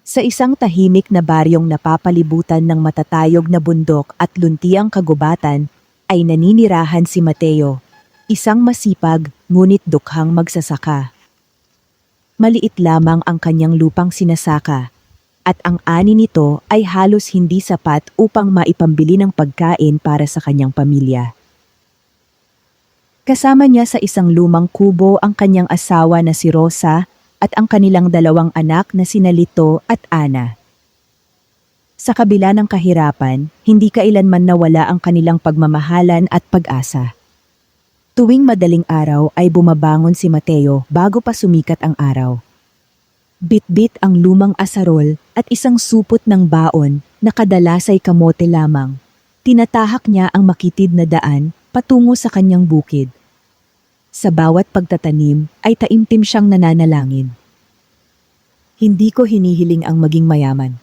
Sa isang tahimik na baryong napapalibutan ng matatayog na bundok at luntiang kagubatan, ay naninirahan si Mateo, isang masipag ngunit dukhang magsasaka. Maliit lamang ang kanyang lupang sinasaka, at ang ani nito ay halos hindi sapat upang maipambili ng pagkain para sa kanyang pamilya. Kasama niya sa isang lumang kubo ang kanyang asawa na si Rosa at ang kanilang dalawang anak na sina Lito at Ana. Sa kabila ng kahirapan, hindi kailanman nawala ang kanilang pagmamahalan at pag-asa. Tuwing madaling araw ay bumabangon si Mateo bago pa sumikat ang araw. Bit-bit ang lumang asarol at isang supot ng baon na kadalas ay kamote lamang. Tinatahak niya ang makitid na daan patungo sa kanyang bukid. Sa bawat pagtatanim ay taimtim siyang nananalangin. Hindi ko hinihiling ang maging mayaman.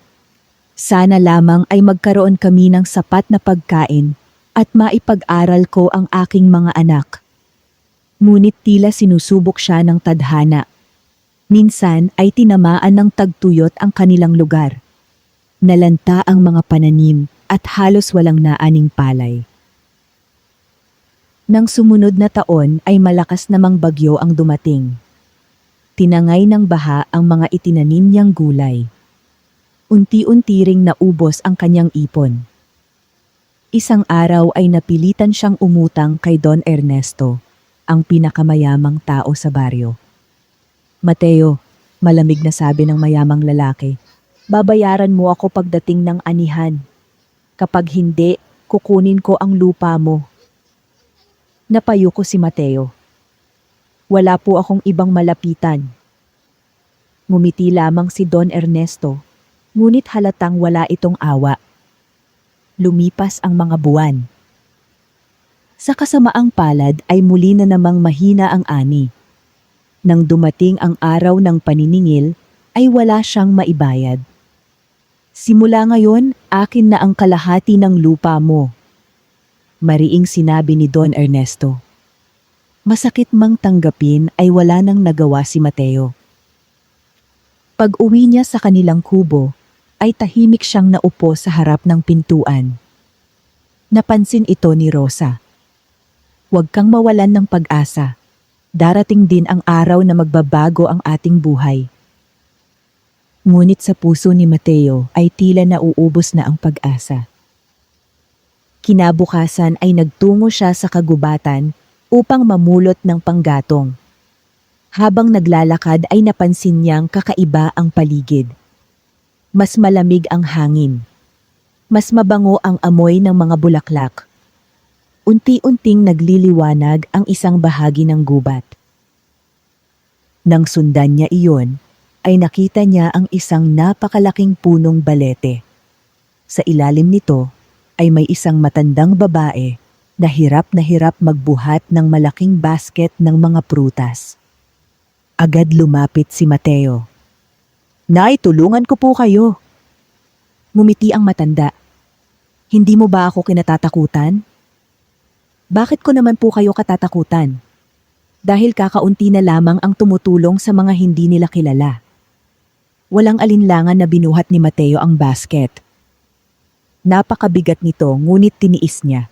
Sana lamang ay magkaroon kami ng sapat na pagkain at maipag-aral ko ang aking mga anak. Ngunit tila sinusubok siya ng tadhana. Minsan ay tinamaan ng tagtuyot ang kanilang lugar. Nalanta ang mga pananim at halos walang naaning palay. Nang sumunod na taon ay malakas namang bagyo ang dumating. Tinangay ng baha ang mga itinanim niyang gulay. Unti-unti ring naubos ang kanyang ipon. Isang araw ay napilitan siyang umutang kay Don Ernesto, ang pinakamayamang tao sa baryo. "Mateo," malamig na sabi ng mayamang lalaki, "babayaran mo ako pagdating ng anihan. Kapag hindi, kukunin ko ang lupa mo." Napayuko si Mateo. "Wala po akong ibang malapitan." Ngumiti lamang si Don Ernesto, ngunit halatang wala itong awa. Lumipas ang mga buwan. Sa kasamaang palad ay muli na namang mahina ang ani. Nang dumating ang araw ng paniningil, ay wala siyang maibayad. "Simula ngayon, akin na ang kalahati ng lupa mo," mariing sinabi ni Don Ernesto. Masakit mang tanggapin ay wala nang nagawa si Mateo. Pag-uwi niya sa kanilang kubo, ay tahimik siyang naupo sa harap ng pintuan. Napansin ito ni Rosa. "Huwag kang mawalan ng pag-asa. Darating din ang araw na magbabago ang ating buhay." Ngunit sa puso ni Mateo ay tila nauubos na ang pag-asa. Kinabukasan ay nagtungo siya sa kagubatan upang mamulot ng panggatong. Habang naglalakad ay napansin niyang kakaiba ang paligid. Mas malamig ang hangin. Mas mabango ang amoy ng mga bulaklak. Unti-unting nagliliwanag ang isang bahagi ng gubat. Nang sundan niya iyon, ay nakita niya ang isang napakalaking punong balete. Sa ilalim nito ay may isang matandang babae na hirap magbuhat ng malaking basket ng mga prutas. Agad lumapit si Mateo. "Nay, tulungan ko po kayo." Ngumiti ang matanda. "Hindi mo ba ako kinatatakutan?" "Bakit ko naman po kayo katatakutan? Dahil kakaunti na lamang ang tumutulong sa mga hindi nila kilala." Walang alinlangan na binuhat ni Mateo ang basket. Napakabigat nito ngunit tiniis niya.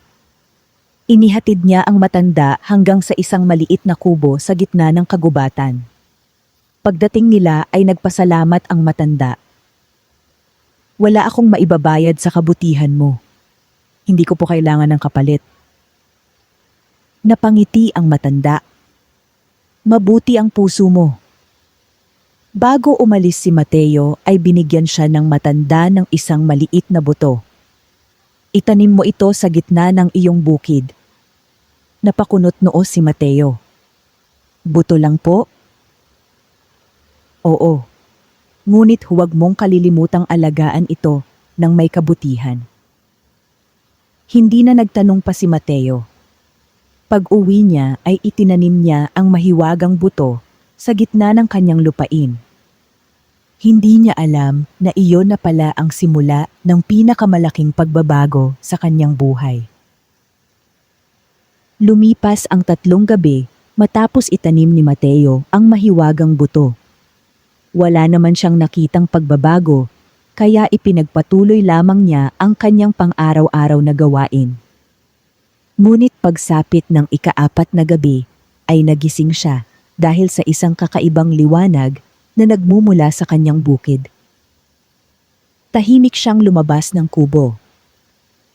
Inihatid niya ang matanda hanggang sa isang maliit na kubo sa gitna ng kagubatan. Pagdating nila ay nagpasalamat ang matanda. "Wala akong maibabayad sa kabutihan mo. Hindi ko po kailangan ng kapalit." Napangiti ang matanda. "Mabuti ang puso mo." Bago umalis si Mateo ay binigyan siya ng matanda ng isang maliit na buto. "Itanim mo ito sa gitna ng iyong bukid." Napakunot noo si Mateo. "Buto lang po?" "Oo. Ngunit huwag mong kalilimutang alagaan ito ng may kabutihan." Hindi na nagtanong pa si Mateo. Pag-uwi niya ay itinanim niya ang mahiwagang buto sa gitna ng kanyang lupain. Hindi niya alam na iyon na pala ang simula ng pinakamalaking pagbabago sa kanyang buhay. Lumipas ang 3 gabi matapos itanim ni Mateo ang mahiwagang buto. Wala naman siyang nakitang pagbabago, kaya ipinagpatuloy lamang niya ang kanyang pang-araw-araw na gawain. Ngunit pagsapit ng ika-4 na gabi, ay nagising siya dahil sa isang kakaibang liwanag na nagmumula sa kanyang bukid. Tahimik siyang lumabas ng kubo.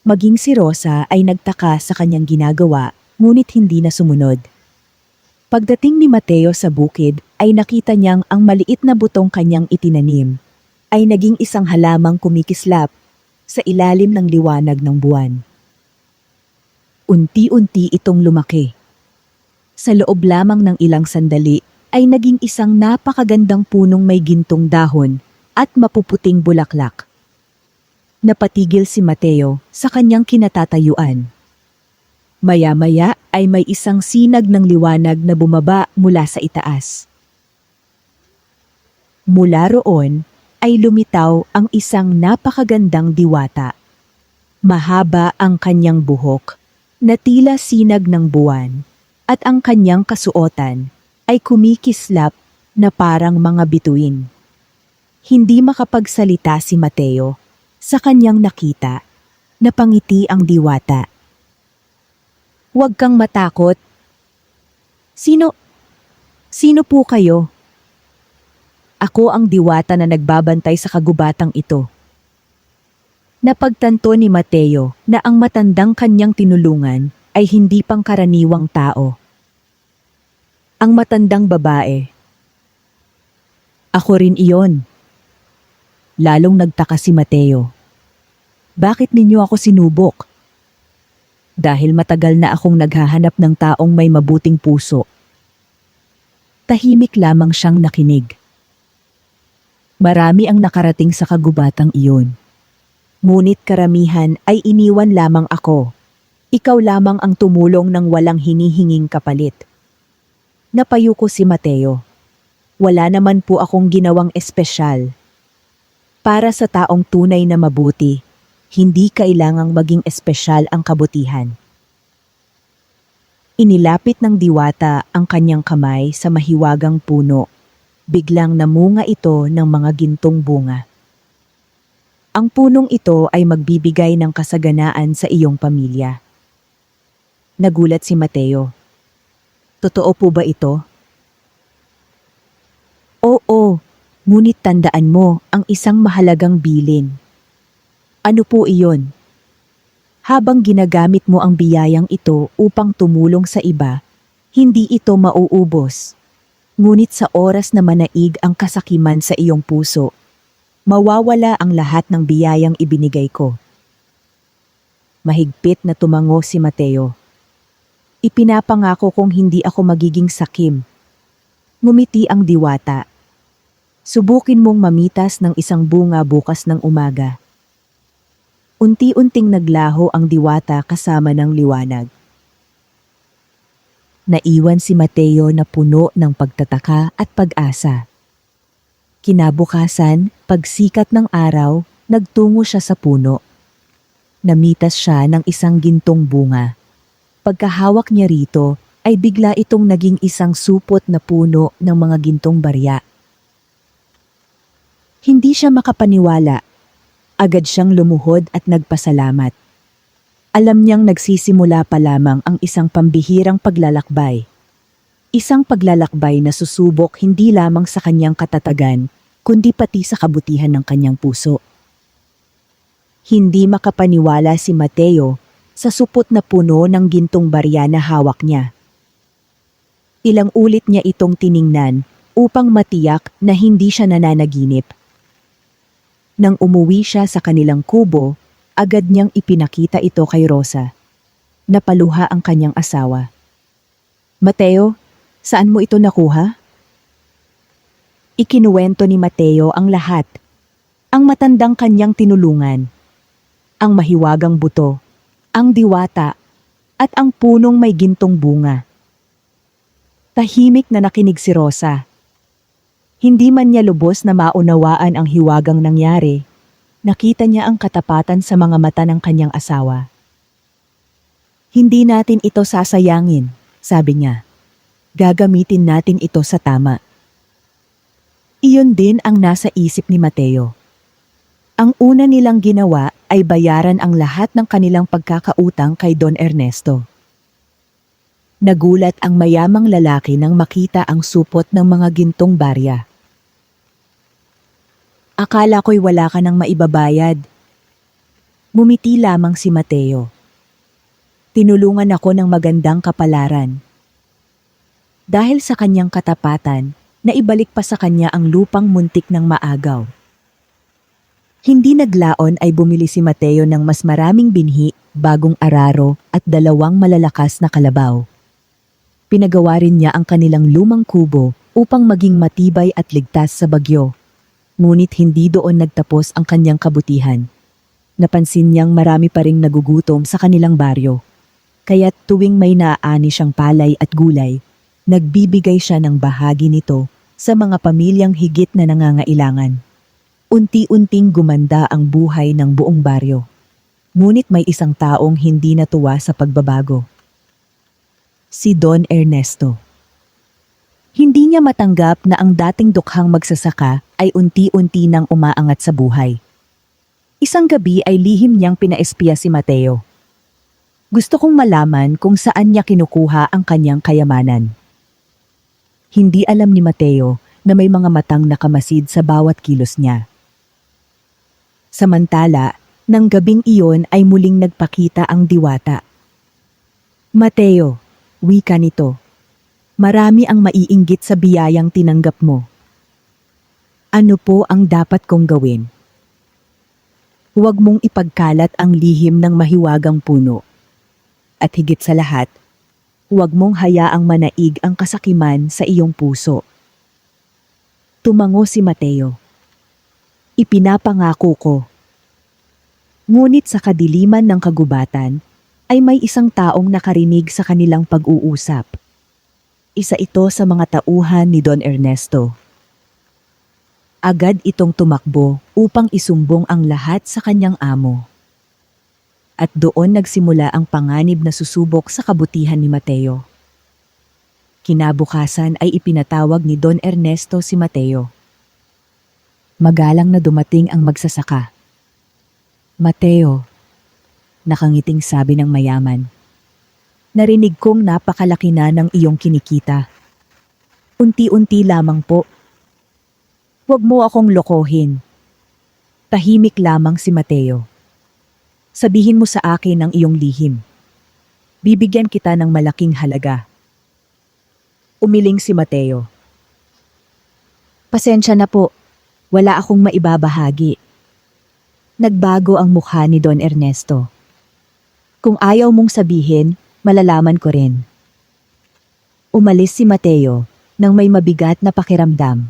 Maging si Rosa ay nagtaka sa kanyang ginagawa, ngunit hindi na sumunod. Pagdating ni Mateo sa bukid, ay nakita niyang ang maliit na butong kanyang itinanim ay naging isang halamang kumikislap sa ilalim ng liwanag ng buwan. Unti-unti itong lumaki. Sa loob lamang ng ilang sandali ay naging isang napakagandang punong may gintong dahon at mapuputing bulaklak. Napatigil si Mateo sa kanyang kinatatayuan. Maya-maya ay may isang sinag ng liwanag na bumaba mula sa itaas. Mula roon ay lumitaw ang isang napakagandang diwata. Mahaba ang kanyang buhok na tila sinag ng buwan at ang kanyang kasuotan ay kumikislap na parang mga bituin. Hindi makapagsalita si Mateo sa kanyang nakita. Napangiti ang diwata. "Huwag kang matakot. Sino po kayo?" "Ako ang diwata na nagbabantay sa kagubatang ito." Napagtanto ni Mateo na ang matandang kanyang tinulungan ay hindi pangkaraniwang tao. Ang matandang babae. "Ako rin iyon." Lalong nagtaka si Mateo. "Bakit ninyo ako sinubok?" "Dahil matagal na akong naghahanap ng taong may mabuting puso." Tahimik lamang siyang nakinig. Marami ang nakarating sa kagubatang iyon. Ngunit karamihan ay iniwan lamang ako. Ikaw lamang ang tumulong ng walang hinihinging kapalit. Napayuko si Mateo. Wala naman po akong ginawang espesyal. Para sa taong tunay na mabuti, hindi kailangang maging espesyal ang kabutihan. Inilapit ng diwata ang kanyang kamay sa mahiwagang puno. Biglang namunga ito ng mga gintong bunga. Ang punong ito ay magbibigay ng kasaganaan sa iyong pamilya. Nagulat si Mateo. "Totoo po ba ito?" "Oo, ngunit tandaan mo ang isang mahalagang bilin." "Ano po iyon?" "Habang ginagamit mo ang biyayang ito upang tumulong sa iba, hindi ito mauubos. Ngunit sa oras na manaig ang kasakiman sa iyong puso, mawawala ang lahat ng biyayang ibinigay ko." Mahigpit na tumango si Mateo. "Ipinapangako kong hindi ako magiging sakim." Ngumiti ang diwata. "Subukin mong mamitas ng isang bunga bukas ng umaga." Unti-unting naglaho ang diwata kasama ng liwanag. Naiwan si Mateo na puno ng pagtataka at pag-asa. Kinabukasan, pagsikat ng araw, nagtungo siya sa puno. Namitas siya ng isang gintong bunga. Pagkahawak niya rito, ay bigla itong naging isang supot na puno ng mga gintong barya. Hindi siya makapaniwala. Agad siyang lumuhod at nagpasalamat. Alam niyang nagsisimula pa lamang ang isang pambihirang paglalakbay. Isang paglalakbay na susubok hindi lamang sa kanyang katatagan, kundi pati sa kabutihan ng kanyang puso. Hindi makapaniwala si Mateo sa supot na puno ng gintong barya na hawak niya. Ilang ulit niya itong tiningnan upang matiyak na hindi siya nananaginip. Nang umuwi siya sa kanilang kubo, agad niyang ipinakita ito kay Rosa. Napaluha ang kanyang asawa. "Mateo, saan mo ito nakuha?" Ikinuwento ni Mateo ang lahat. Ang matandang kanyang tinulungan, ang mahiwagang buto, ang diwata, at ang punong may gintong bunga. Tahimik na nakinig si Rosa. Hindi man niya lubos na maunawaan ang hiwagang nangyari, nakita niya ang katapatan sa mga mata ng kanyang asawa. "Hindi natin ito sasayangin," sabi niya. "Gagamitin natin ito sa tama." Iyon din ang nasa isip ni Mateo. Ang una nilang ginawa ay bayaran ang lahat ng kanilang pagkakautang kay Don Ernesto. Nagulat ang mayamang lalaki nang makita ang supot ng mga gintong barya. Akala ko'y wala ka nang maibabayad. Ngumiti lamang si Mateo. Tinulungan ako ng magandang kapalaran. Dahil sa kanyang katapatan, naibalik pa sa kanya ang lupang muntik ng maagaw. Hindi naglaon ay bumili si Mateo ng mas maraming binhi, bagong araro at 2 malalakas na kalabaw. Pinagawa rin niya ang kanilang lumang kubo upang maging matibay at ligtas sa bagyo. Ngunit hindi doon nagtapos ang kanyang kabutihan. Napansin niyang marami pa ring nagugutom sa kanilang baryo. Kaya't tuwing may naaani siyang palay at gulay, nagbibigay siya ng bahagi nito sa mga pamilyang higit na nangangailangan. Unti-unting gumanda ang buhay ng buong baryo. Ngunit may isang taong hindi natuwa sa pagbabago. Si Don Ernesto. Hindi niya matanggap na ang dating dukhang magsasaka ay unti-unti nang umaangat sa buhay. Isang gabi ay lihim niyang pinaespiya si Mateo. Gusto kong malaman kung saan niya kinukuha ang kanyang kayamanan. Hindi alam ni Mateo na may mga matang nakamasid sa bawat kilos niya. Samantala, nang gabing iyon ay muling nagpakita ang diwata. Mateo, wika nito. Marami ang maiinggit sa biyayang tinanggap mo. Ano po ang dapat kong gawin? Huwag mong ipagkalat ang lihim ng mahiwagang puno. At higit sa lahat, huwag mong hayaang manaig ang kasakiman sa iyong puso. Tumango si Mateo. Ipinapangako ko. Ngunit sa kadiliman ng kagubatan, ay may isang taong nakarinig sa kanilang pag-uusap. Isa ito sa mga tauhan ni Don Ernesto. Agad itong tumakbo upang isumbong ang lahat sa kanyang amo. At doon nagsimula ang panganib na susubok sa kabutihan ni Mateo. Kinabukasan ay ipinatawag ni Don Ernesto si Mateo. Magalang na dumating ang magsasaka. Mateo, nakangiting sabi ng mayaman. Narinig kong napakalaki na ng iyong kinikita. Unti-unti lamang po. Huwag mo akong lokohin. Tahimik lamang si Mateo. Sabihin mo sa akin ang iyong lihim. Bibigyan kita ng malaking halaga. Umiling si Mateo. Pasensya na po. Wala akong maibabahagi. Nagbago ang mukha ni Don Ernesto. Kung ayaw mong sabihin, malalaman ko rin. Umalis si Mateo nang may mabigat na pakiramdam.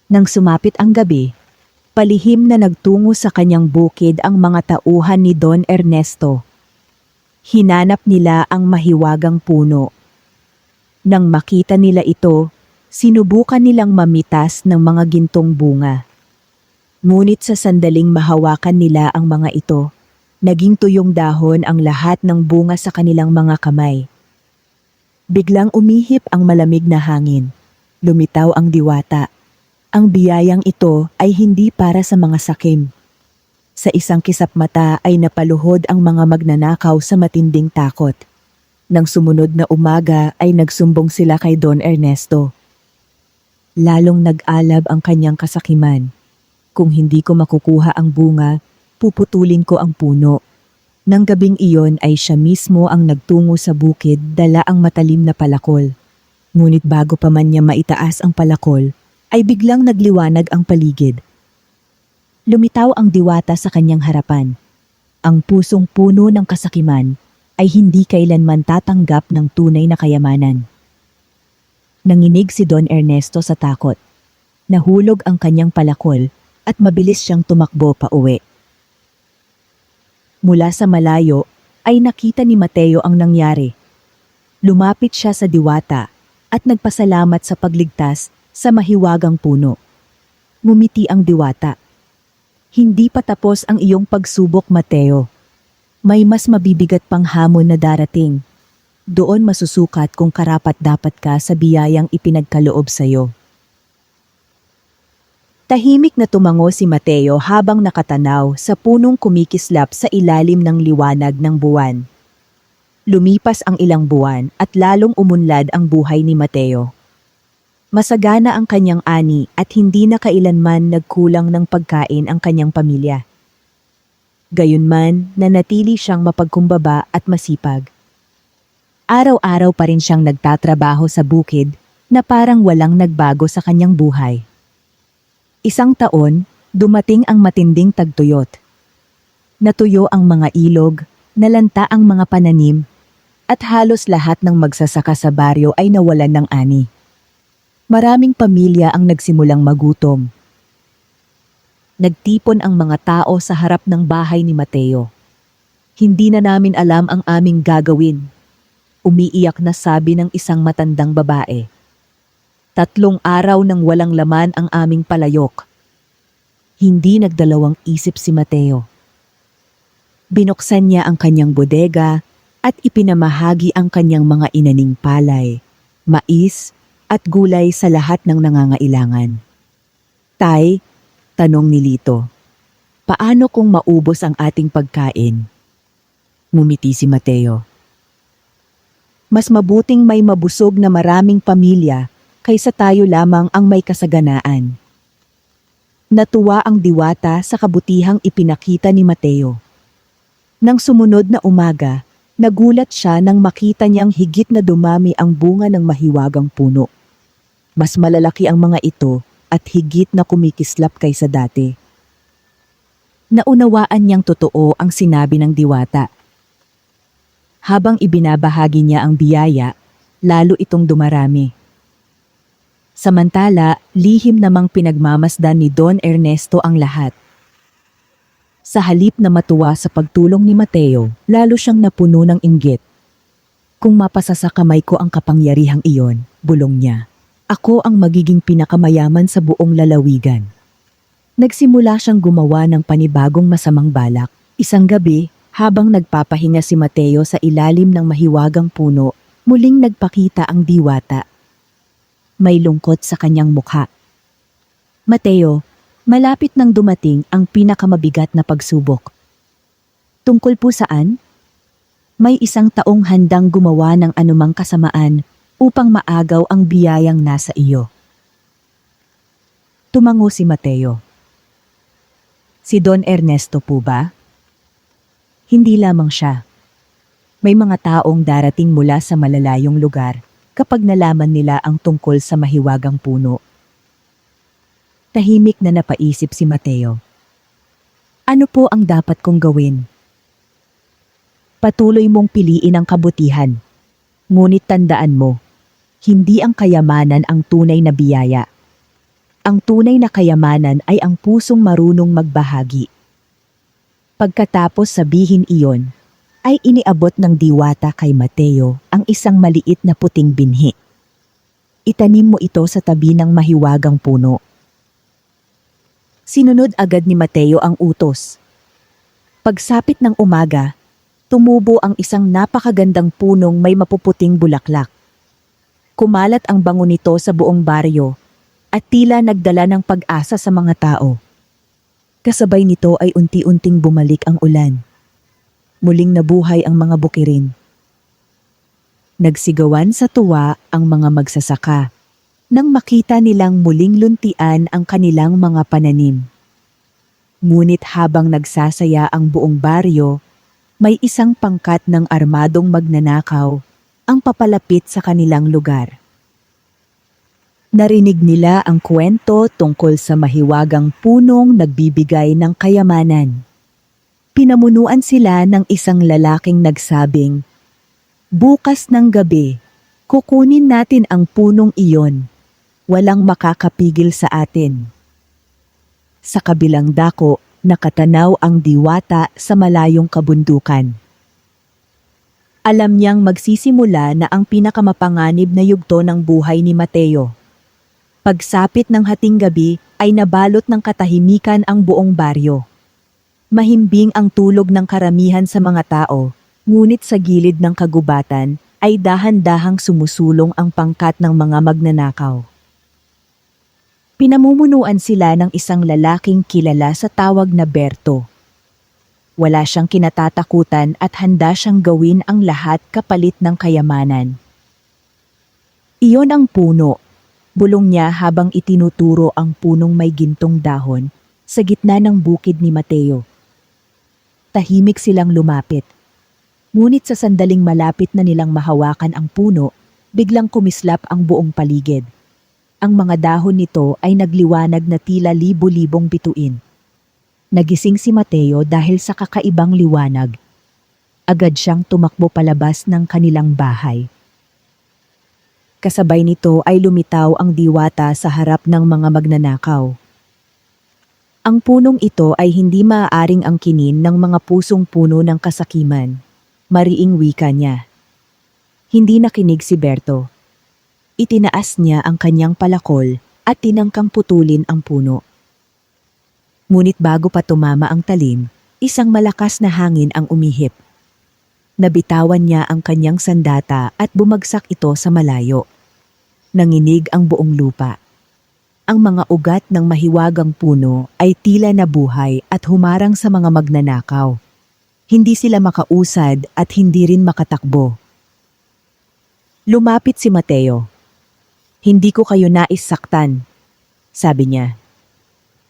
Nang sumapit ang gabi, palihim na nagtungo sa kanyang bukid ang mga tauhan ni Don Ernesto. Hinanap nila ang mahiwagang puno. Nang makita nila ito, sinubukan nilang mamitas ng mga gintong bunga. Ngunit sa sandaling mahawakan nila ang mga ito, naging tuyong dahon ang lahat ng bunga sa kanilang mga kamay. Biglang umihip ang malamig na hangin. Lumitaw ang diwata. Ang biyayang ito ay hindi para sa mga sakim. Sa isang kisap mata ay napaluhod ang mga magnanakaw sa matinding takot. Nang sumunod na umaga ay nagsumbong sila kay Don Ernesto. Lalong nag-alab ang kanyang kasakiman. Kung hindi ko makukuha ang bunga, puputulin ko ang puno. Nang gabing iyon ay siya mismo ang nagtungo sa bukid, dala ang matalim na palakol. Ngunit bago pa man niya maitaas ang palakol, ay biglang nagliwanag ang paligid. Lumitaw ang diwata sa kanyang harapan. Ang pusong puno ng kasakiman ay hindi kailanman tatanggap ng tunay na kayamanan. Nanginig si Don Ernesto sa takot. Nahulog ang kanyang palakol at mabilis siyang tumakbo pa uwi. Mula sa malayo ay nakita ni Mateo ang nangyari. Lumapit siya sa diwata at nagpasalamat sa pagligtas sa mahiwagang puno. Ngumiti ang diwata. Hindi pa tapos ang iyong pagsubok, Mateo. May mas mabibigat pang hamon na darating. Doon masusukat kung karapat-dapat ka sa biyayang ipinagkaloob sa iyo. Tahimik na tumango si Mateo habang nakatanaw sa punong kumikislap sa ilalim ng liwanag ng buwan. Lumipas ang ilang buwan at lalong umunlad ang buhay ni Mateo. Masagana ang kanyang ani at hindi na kailanman nagkulang ng pagkain ang kanyang pamilya. Gayunman, nanatili siyang mapagkumbaba at masipag. Araw-araw pa rin siyang nagtatrabaho sa bukid na parang walang nagbago sa kanyang buhay. Isang taon, dumating ang matinding tagtuyot. Natuyo ang mga ilog, nalanta ang mga pananim, at halos lahat ng magsasaka sa baryo ay nawalan ng ani. Maraming pamilya ang nagsimulang magutom. Nagtipon ang mga tao sa harap ng bahay ni Mateo. Hindi na namin alam ang aming gagawin. Umiiyak na sabi ng isang matandang babae. 3 araw nang walang laman ang aming palayok. Hindi nagdalawang isip si Mateo. Binuksan niya ang kanyang bodega at ipinamahagi ang kanyang mga inaning palay, mais at gulay sa lahat ng nangangailangan. Tay, tanong ni Lito, paano kung maubos ang ating pagkain? Ngumiti si Mateo. Mas mabuting may mabusog na maraming pamilya kaysa tayo lamang ang may kasaganaan. Natuwa ang diwata sa kabutihang ipinakita ni Mateo. Nang sumunod na umaga, nagulat siya nang makita niyang higit na dumami ang bunga ng mahiwagang puno. Mas malalaki ang mga ito at higit na kumikislap kaysa dati. Naunawaan niyang totoo ang sinabi ng diwata. Habang ibinabahagi niya ang biyaya, lalo itong dumarami. Samantala, lihim namang pinagmamasdan ni Don Ernesto ang lahat. Sa halip na matuwa sa pagtulong ni Mateo, lalo siyang napuno ng inggit. Kung mapasa sa kamay ko ang kapangyarihang iyon, bulong niya, ako ang magiging pinakamayaman sa buong lalawigan. Nagsimula siyang gumawa ng panibagong masamang balak. Isang gabi, habang nagpapahinga si Mateo sa ilalim ng mahiwagang puno, muling nagpakita ang diwata. May lungkot sa kanyang mukha. Mateo, malapit nang dumating ang pinakamabigat na pagsubok. Tungkol po saan? May isang taong handang gumawa ng anumang kasamaan upang maagaw ang biyayang nasa iyo. Tumango si Mateo. Si Don Ernesto po ba? Hindi lamang siya. May mga taong darating mula sa malalayong lugar kapag nalaman nila ang tungkol sa mahiwagang puno. Tahimik na napaisip si Mateo. Ano po ang dapat kong gawin? Patuloy mong piliin ang kabutihan. Ngunit tandaan mo, hindi ang kayamanan ang tunay na biyaya. Ang tunay na kayamanan ay ang pusong marunong magbahagi. Pagkatapos sabihin iyon, ay iniabot ng diwata kay Mateo ang isang maliit na puting binhi. Itanim mo ito sa tabi ng mahiwagang puno. Sinunod agad ni Mateo ang utos. Pagsapit ng umaga, tumubo ang isang napakagandang punong may mapuputing bulaklak. Kumalat ang bango nito sa buong baryo at tila nagdala ng pag-asa sa mga tao. Kasabay nito ay unti-unting bumalik ang ulan. Muling nabuhay ang mga bukirin. Nagsigawan sa tuwa ang mga magsasaka nang makita nilang muling luntian ang kanilang mga pananim. Ngunit habang nagsasaya ang buong baryo, may isang pangkat ng armadong magnanakaw ang papalapit sa kanilang lugar. Narinig nila ang kwento tungkol sa mahiwagang punong nagbibigay ng kayamanan. Pinamunuan sila ng isang lalaking nagsabing, bukas ng gabi, kukunin natin ang punong iyon. Walang makakapigil sa atin. Sa kabilang dako, nakatanaw ang diwata sa malayong kabundukan. Alam niyang magsisimula na ang pinakamapanganib na yugto ng buhay ni Mateo. Pagsapit ng hating gabi ay nabalot ng katahimikan ang buong baryo. Mahimbing ang tulog ng karamihan sa mga tao, ngunit sa gilid ng kagubatan ay dahan-dahang sumusulong ang pangkat ng mga magnanakaw. Pinamumunuan sila ng isang lalaking kilala sa tawag na Berto. Wala siyang kinatatakutan at handa siyang gawin ang lahat kapalit ng kayamanan. Iyon ang puno. Bulong niya habang itinuturo ang punong may gintong dahon sa gitna ng bukid ni Mateo. Tahimik silang lumapit. Ngunit sa sandaling malapit na nilang mahawakan ang puno, biglang kumislap ang buong paligid. Ang mga dahon nito ay nagliwanag na tila libo-libong bituin. Nagising si Mateo dahil sa kakaibang liwanag. Agad siyang tumakbo palabas ng kanilang bahay. Kasabay nito ay lumitaw ang diwata sa harap ng mga magnanakaw. Ang punong ito ay hindi maaaring angkinin ng mga pusong puno ng kasakiman. Mariing wika niya. Hindi nakinig si Berto. Itinaas niya ang kanyang palakol at tinangkang putulin ang puno. Ngunit bago pa tumama ang talim, isang malakas na hangin ang umihip. Nabitawan niya ang kanyang sandata at bumagsak ito sa malayo. Nanginig ang buong lupa. Ang mga ugat ng mahiwagang puno ay tila nabuhay at humarang sa mga magnanakaw. Hindi sila makausad at hindi rin makatakbo. Lumapit si Mateo. Hindi ko kayo nais saktan, sabi niya.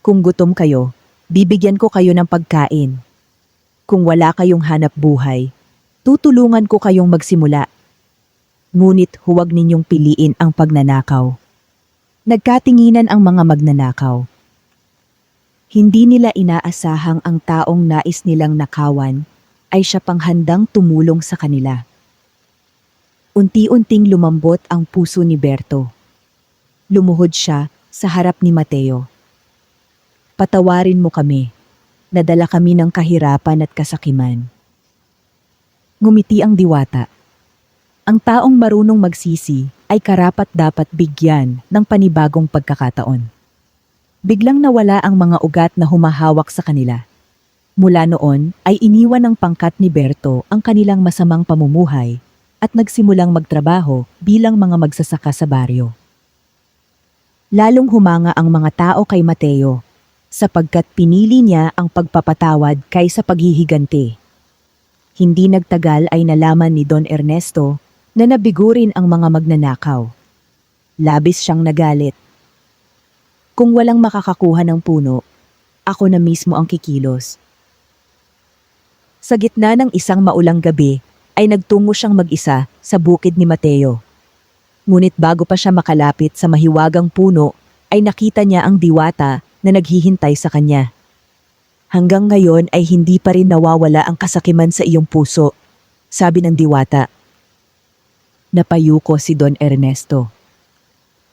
Kung gutom kayo, bibigyan ko kayo ng pagkain. Kung wala kayong hanap buhay, tutulungan ko kayong magsimula. Ngunit huwag ninyong piliin ang pagnanakaw. Nagkatinginan ang mga magnanakaw. Hindi nila inaasahang ang taong nais nilang nakawan ay siya pang handang tumulong sa kanila. Unti-unting lumambot ang puso ni Berto. Lumuhod siya sa harap ni Mateo. Patawarin mo kami. Nadala kami ng kahirapan at kasakiman. Ngumiti ang diwata. Ang taong marunong magsisi ay karapat-dapat bigyan ng panibagong pagkakataon. Biglang nawala ang mga ugat na humahawak sa kanila. Mula noon ay iniwan ng pangkat ni Berto ang kanilang masamang pamumuhay at nagsimulang magtrabaho bilang mga magsasaka sa baryo. Lalong humanga ang mga tao kay Mateo sapagkat pinili niya ang pagpapatawad kaysa paghihiganti. Hindi nagtagal ay nalaman ni Don Ernesto na nabigo rin ang mga magnanakaw. Labis siyang nagalit. Kung walang makakakuha ng puno, ako na mismo ang kikilos. Sa gitna ng isang maulang gabi, ay nagtungo siyang mag-isa sa bukid ni Mateo. Ngunit bago pa siya makalapit sa mahiwagang puno, ay nakita niya ang diwata na naghihintay sa kanya. Hanggang ngayon ay hindi pa rin nawawala ang kasakiman sa iyong puso, sabi ng diwata. Napayuko si Don Ernesto.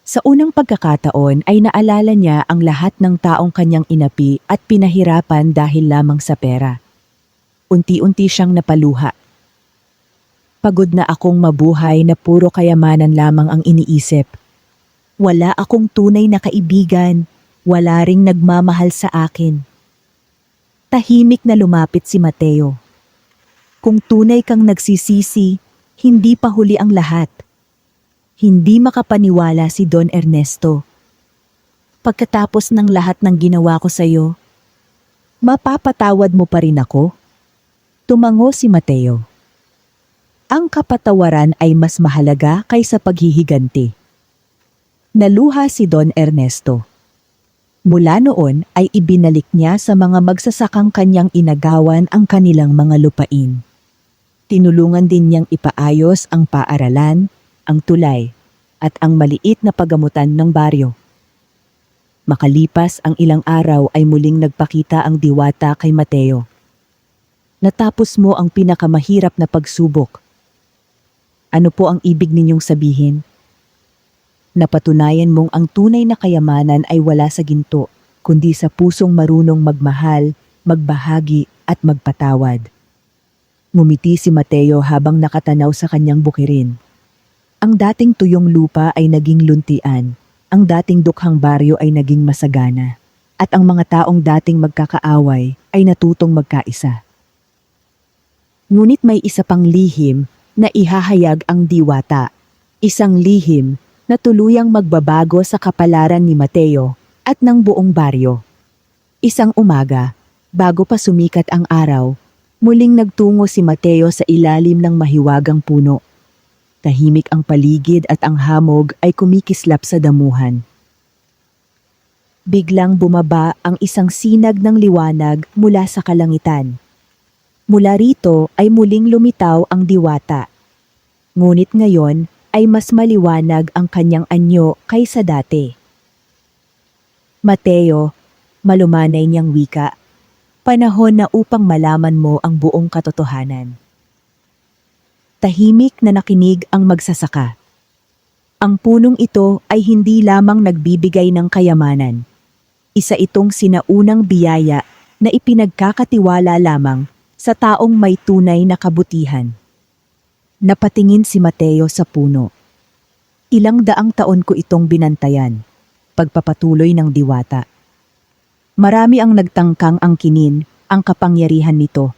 Sa unang pagkakataon ay naalala niya ang lahat ng taong kanyang inapi at pinahirapan dahil lamang sa pera. Unti-unti siyang napaluha. Pagod na akong mabuhay na puro kayamanan lamang ang iniisip. Wala akong tunay na kaibigan, wala ring nagmamahal sa akin. Tahimik na lumapit si Mateo. Kung tunay kang nagsisisi, hindi pa huli ang lahat. Hindi makapaniwala si Don Ernesto. Pagkatapos ng lahat ng ginawa ko sa iyo, mapapatawad mo pa rin ako? Tumango si Mateo. Ang kapatawaran ay mas mahalaga kaysa paghihiganti. Naluha si Don Ernesto. Mula noon ay ibinalik niya sa mga magsasakang kanyang inagawan ang kanilang mga lupain. Tinulungan din niyang ipaayos ang paaralan, ang tulay, at ang maliit na pagamutan ng baryo. Makalipas ang ilang araw ay muling nagpakita ang diwata kay Mateo. Natapos mo ang pinakamahirap na pagsubok. Ano po ang ibig ninyong sabihin? Napatunayan mong ang tunay na kayamanan ay wala sa ginto, kundi sa pusong marunong magmahal, magbahagi at magpatawad. Ngumiti si Mateo habang nakatanaw sa kanyang bukirin. Ang dating tuyong lupa ay naging luntian, ang dating dukhang baryo ay naging masagana, at ang mga taong dating magkakaaway ay natutong magkaisa. Ngunit may isa pang lihim na ihahayag ang diwata. Isang lihim na tuluyang magbabago sa kapalaran ni Mateo at ng buong baryo. Isang umaga, bago pa sumikat ang araw, muling nagtungo si Mateo sa ilalim ng mahiwagang puno. Tahimik ang paligid at ang hamog ay kumikislap sa damuhan. Biglang bumaba ang isang sinag ng liwanag mula sa kalangitan. Mula rito ay muling lumitaw ang diwata. Ngunit ngayon ay mas maliwanag ang kanyang anyo kaysa dati. Mateo, malumanay niyang wika, panahon na upang malaman mo ang buong katotohanan. Tahimik na nakinig ang magsasaka. Ang punong ito ay hindi lamang nagbibigay ng kayamanan. Isa itong sinaunang biyaya na ipinagkakatiwala lamang sa taong may tunay na kabutihan. Napatingin si Mateo sa puno. Ilang daang taon ko itong binantayan, pagpapatuloy ng diwata. Marami ang nagtangkang angkinin ang kapangyarihan nito,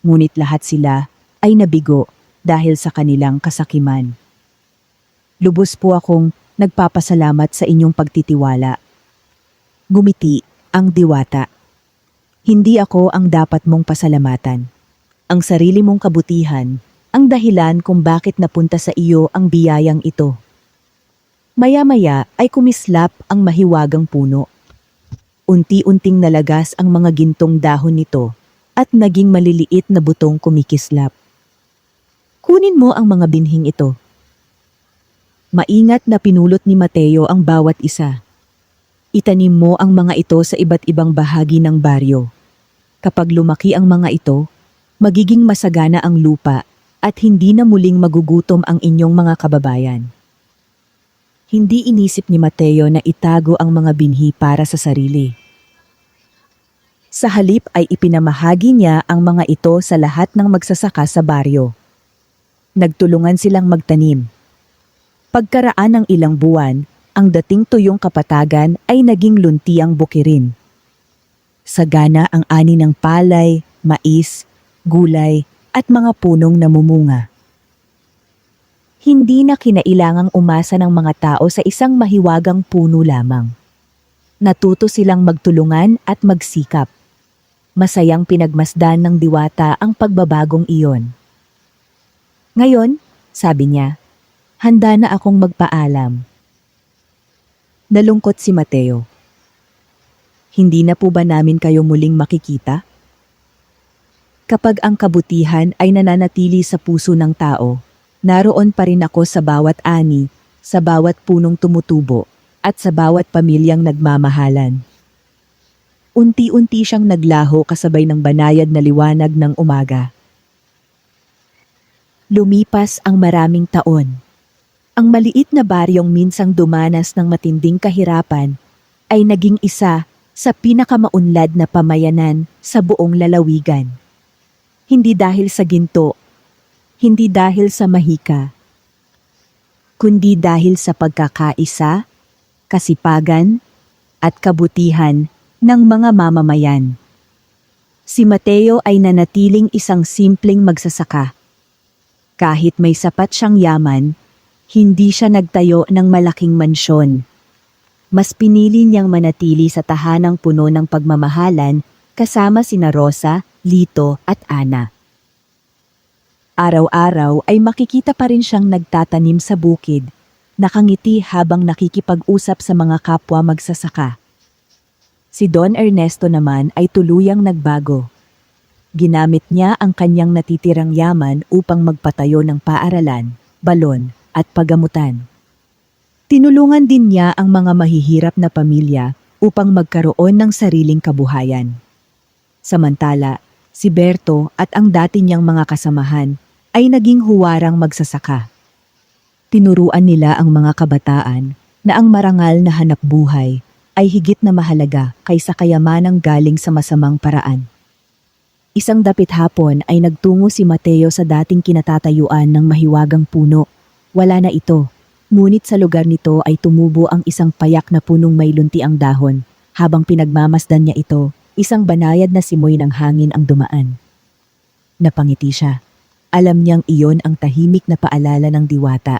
ngunit lahat sila ay nabigo dahil sa kanilang kasakiman. Lubos po akong nagpapasalamat sa inyong pagtitiwala. Gumiti ang diwata. Hindi ako ang dapat mong pasalamatan. Ang sarili mong kabutihan ang dahilan kung bakit napunta sa iyo ang biyayang ito. Maya-maya ay kumislap ang mahiwagang puno. Unti-unting nalagas ang mga gintong dahon nito at naging maliliit na butong kumikislap. Kunin mo ang mga binhing ito. Maingat na pinulot ni Mateo ang bawat isa. Itanim mo ang mga ito sa iba't ibang bahagi ng baryo. Kapag lumaki ang mga ito, magiging masagana ang lupa at hindi na muling magugutom ang inyong mga kababayan. Hindi inisip ni Mateo na itago ang mga binhi para sa sarili. Sa halip ay ipinamahagi niya ang mga ito sa lahat ng magsasaka sa baryo. Nagtulungan silang magtanim. Pagkaraan ng ilang buwan, ang dating tuyong kapatagan ay naging luntiang bukirin. Sagana ang ani ng palay, mais, gulay at mga punong namumunga. Hindi na kinailangang umasa ng mga tao sa isang mahiwagang puno lamang. Natuto silang magtulungan at magsikap. Masayang pinagmasdan ng diwata ang pagbabagong iyon. Ngayon, sabi niya, handa na akong magpaalam. Nalungkot si Mateo. Hindi na po ba namin kayo muling makikita? Kapag ang kabutihan ay nananatili sa puso ng tao, naroon pa rin ako sa bawat ani, sa bawat punong tumutubo, at sa bawat pamilyang nagmamahalan. Unti-unti siyang naglaho kasabay ng banayad na liwanag ng umaga. Lumipas ang maraming taon. Ang maliit na baryong minsang dumanas ng matinding kahirapan ay naging isa sa pinakamaunlad na pamayanan sa buong lalawigan. Hindi dahil sa ginto, hindi dahil sa mahika, kundi dahil sa pagkakaisa, kasipagan, at kabutihan ng mga mamamayan. Si Mateo ay nanatiling isang simpleng magsasaka. Kahit may sapat siyang yaman, hindi siya nagtayo ng malaking mansyon. Mas pinili niyang manatili sa tahanang puno ng pagmamahalan kasama sina Rosa, Lito at Ana. Araw-araw ay makikita pa rin siyang nagtatanim sa bukid, nakangiti habang nakikipag-usap sa mga kapwa magsasaka. Si Don Ernesto naman ay tuluyang nagbago. Ginamit niya ang kanyang natitirang yaman upang magpatayo ng paaralan, balon at pagamutan. Tinulungan din niya ang mga mahihirap na pamilya upang magkaroon ng sariling kabuhayan. Samantala, si Berto at ang dati niyang mga kasamahan ay naging huwarang magsasaka. Tinuruan nila ang mga kabataan na ang marangal na hanapbuhay ay higit na mahalaga kaysa kayamanang galing sa masamang paraan. Isang dapit hapon ay nagtungo si Mateo sa dating kinatatayuan ng mahiwagang puno. Wala na ito, ngunit sa lugar nito ay tumubo ang isang payak na punong may lunti ang dahon. Habang pinagmamasdan niya ito, isang banayad na simoy ng hangin ang dumaan. Napangiti siya. Alam niyang iyon ang tahimik na paalala ng diwata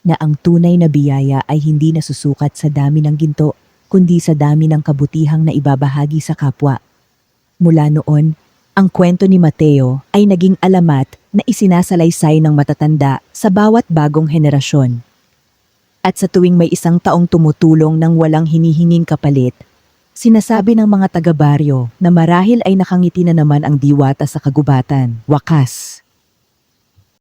na ang tunay na biyaya ay hindi nasusukat sa dami ng ginto, kundi sa dami ng kabutihang na ibabahagi sa kapwa. Mula noon, ang kwento ni Mateo ay naging alamat na isinasalaysay ng matatanda sa bawat bagong henerasyon. At sa tuwing may isang taong tumutulong ng walang hinihinging kapalit, sinasabi ng mga taga-baryo na marahil ay nakangiti na naman ang diwata sa kagubatan. Wakas.